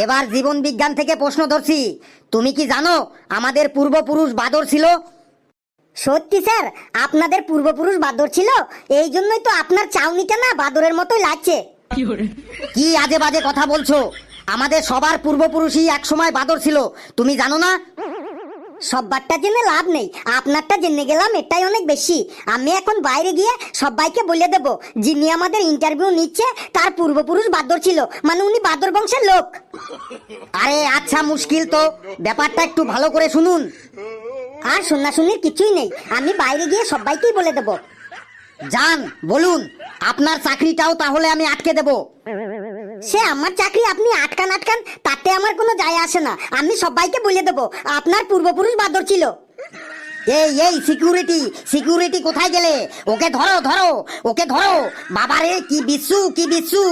এবার জীবন বিজ্ঞান থেকে প্রশ্ন ধরছি, তুমি কি জানো আমাদের পূর্বপুরুষ বাদর ছিল? সত্যি স্যার, আপনাদের পূর্বপুরুষ বাদর ছিল, এই জন্যই তো আপনার চাউনিটা না বাদরের মতোই লাগছে। কি আজে বাজে কথা বলছো? আমাদের সবার পূর্বপুরুষই এক সময় বাদর ছিল, তুমি জানো না? সববারটা জেনে লাভ নেই, আপনারটা জেনে গেলাম এটাই অনেক বেশি। আমি এখন বাইরে গিয়ে সবাইকে বলে দেব যিনি আমাদের ইন্টারভিউ নিচ্ছে তার পূর্বপুরুষ বাদর ছিল, মানে উনি বাদর বংশের লোক। আরে আচ্ছা, মুশকিল তো, ব্যাপারটা একটু ভালো করে শুনুন। আর শোনাশুনির কিছুই নেই, আমি বাইরে গিয়ে সবাইকেই বলে দেব। যান, বলুন, আপনার চাকরিটাও তাহলে আমি আটকে দেব। সে আমার চাকরি আপনি আটকান আটকান, তাতে আমার কোনো যায় আসে না। আমি সবাইকে বলে দেব আপনার পূর্বপুরুষ বাদর ছিল। এই সিকিউরিটি, সিকিউরিটি কোথায় গেলে? ওকে ধরো, ধরো, ওকে ধরো। বাবারে কি বিচ্ছু, কি বিচ্ছু!